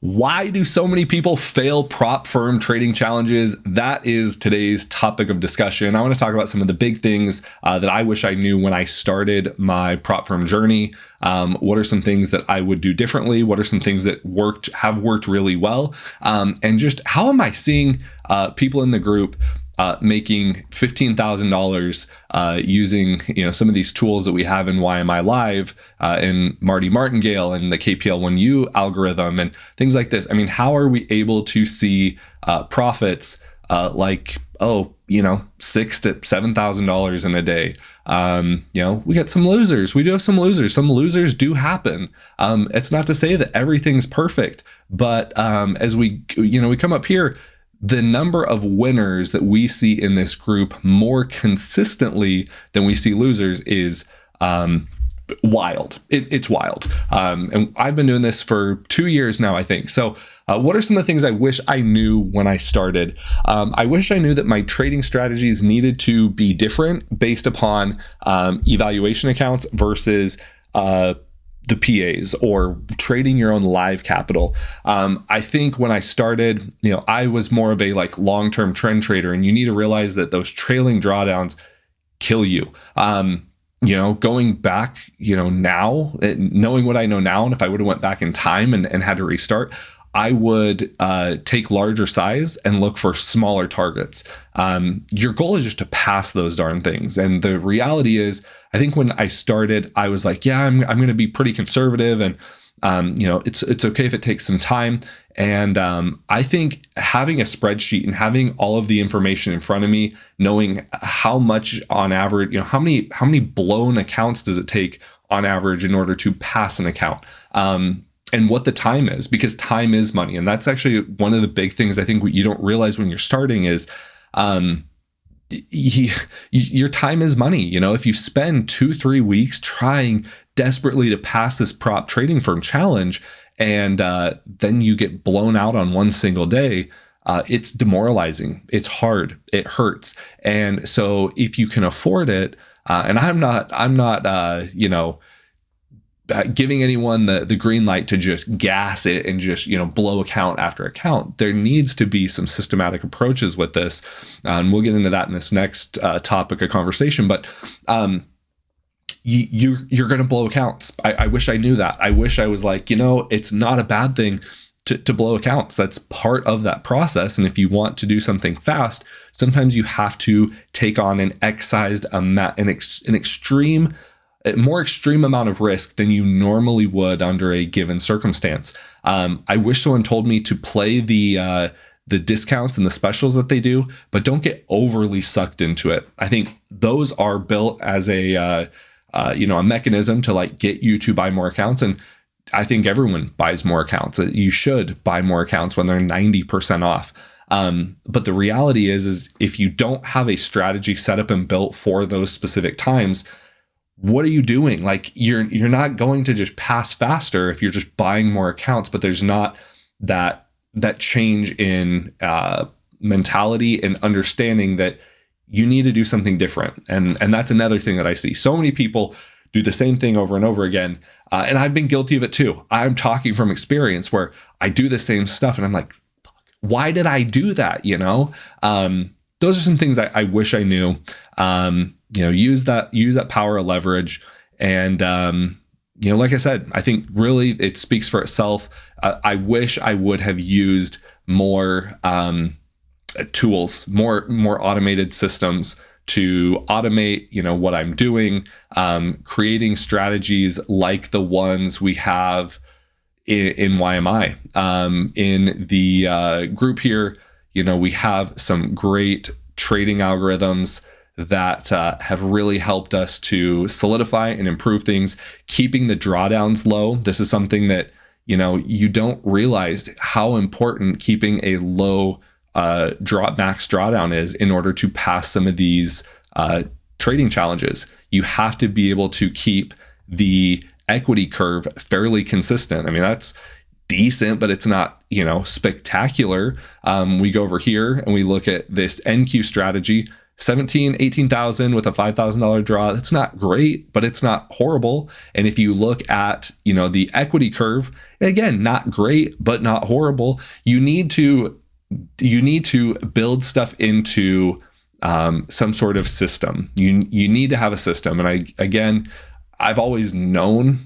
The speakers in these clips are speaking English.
Why do so many people fail prop firm trading challenges? That is today's topic of discussion. I want to talk about some of the big things that I wish I knew when I started my prop firm journey. What are some things that I would do differently? What are some things that have worked really well? And just how am I seeing people in the group making $15,000 using some of these tools that we have in YMI Live and Marty Martingale and the KPL1U algorithm and things like this. I mean, how are we able to see profits like $6,000 to $7,000 in a day? We got some losers. We do have some losers. Some losers do happen. It's not to say that everything's perfect, but as we come up here, the number of winners that we see in this group more consistently than we see losers is wild. It's wild. And I've been doing this for 2 years now, I think. So what are some of the things I wish I knew when I started? I wish I knew that my trading strategies needed to be different based upon evaluation accounts versus the PAs or trading your own live capital. I think when I started, I was more of a long-term trend trader, and you need to realize that those trailing drawdowns kill you. Going back, now, knowing what I know now, and if I would have went back in time and had to restart, I would take larger size and look for smaller targets. Your goal is just to pass those darn things. And the reality is, I think when I started, I was like, yeah, I'm going to be pretty conservative, and it's okay if it takes some time. And I think having a spreadsheet and having all of the information in front of me, knowing how much on average, how many blown accounts does it take on average in order to pass an account, and what the time is, because time is money. And that's actually one of the big things I think what you don't realize when you're starting is your time is money. If you spend 2-3 weeks trying desperately to pass this prop trading firm challenge, and then you get blown out on one single day, it's demoralizing. It's hard. It hurts. And so if you can afford it, and I'm not giving anyone the green light to just gas it and just blow account after account. There needs to be some systematic approaches with this, and we'll get into that in this next topic of conversation. But you're going to blow accounts. I wish I knew that. I wish I was like, it's not a bad thing to blow accounts. That's part of that process. And if you want to do something fast, sometimes you have to take on an excised amount, a more extreme amount of risk than you normally would under a given circumstance. I wish someone told me to play the discounts and the specials that they do, but don't get overly sucked into it. I think those are built as a mechanism to get you to buy more accounts. And I think everyone buys more accounts. You should buy more accounts when they're 90% off. But the reality is if you don't have a strategy set up and built for those specific times, what are you doing? You're not going to just pass faster if you're just buying more accounts, but there's not that change in mentality and understanding that you need to do something different. And that's another thing that I see. So many people do the same thing over and over again. And I've been guilty of it too. I'm talking from experience where I do the same stuff and I'm like, why did I do that? Those are some things I wish I knew. Use that power of leverage. And, like I said, I think really it speaks for itself. I wish I would have used more tools, more automated systems to automate, what I'm doing, creating strategies like the ones we have in YMI. In the group here, we have some great trading algorithms that have really helped us to solidify and improve things, keeping the drawdowns low. This is something that, you don't realize how important keeping a low max drawdown is in order to pass some of these trading challenges. You have to be able to keep the equity curve fairly consistent. I mean, that's decent, but it's not, spectacular. We go over here and we look at this NQ strategy. 18,000 with a $5,000 draw. That's not great, but it's not horrible. And if you look at, the equity curve, again, not great, but not horrible. You need to build stuff into some sort of system. You need to have a system. And I've always known,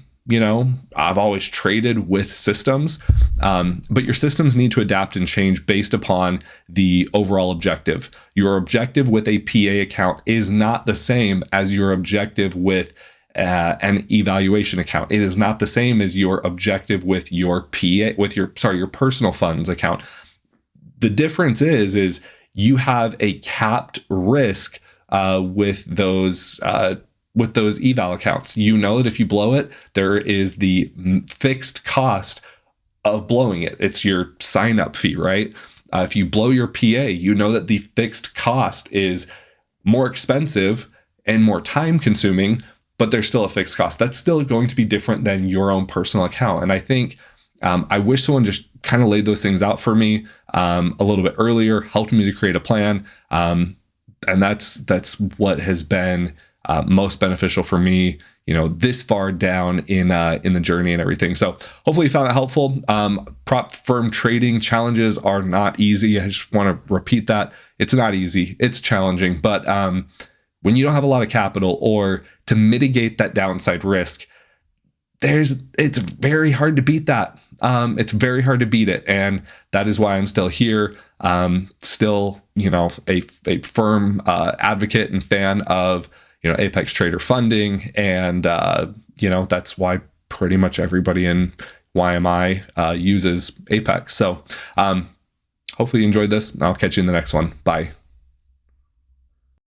I've always traded with systems, but your systems need to adapt and change based upon the overall objective. Your objective with a PA account is not the same as your objective with an evaluation account. It is not the same as your objective with your your personal funds account. The difference is you have a capped risk with those eval accounts. You know that if you blow it, there is the fixed cost of blowing it. It's your sign up fee, right? If you blow your PA, you know that the fixed cost is more expensive and more time consuming, but there's still a fixed cost. That's still going to be different than your own personal account. And I think I wish someone just kind of laid those things out for me a little bit earlier, helped me to create a plan. And that's what has been most beneficial for me, this far down in the journey and everything. So hopefully you found that helpful. Prop firm trading challenges are not easy. I just want to repeat that. It's not easy. It's challenging. But when you don't have a lot of capital, or to mitigate that downside risk, it's very hard to beat that. It's very hard to beat it. And that is why I'm still here. Still, a firm advocate and fan of, Apex Trader funding. And, that's why pretty much everybody in YMI uses Apex. So hopefully you enjoyed this. I'll catch you in the next one. Bye.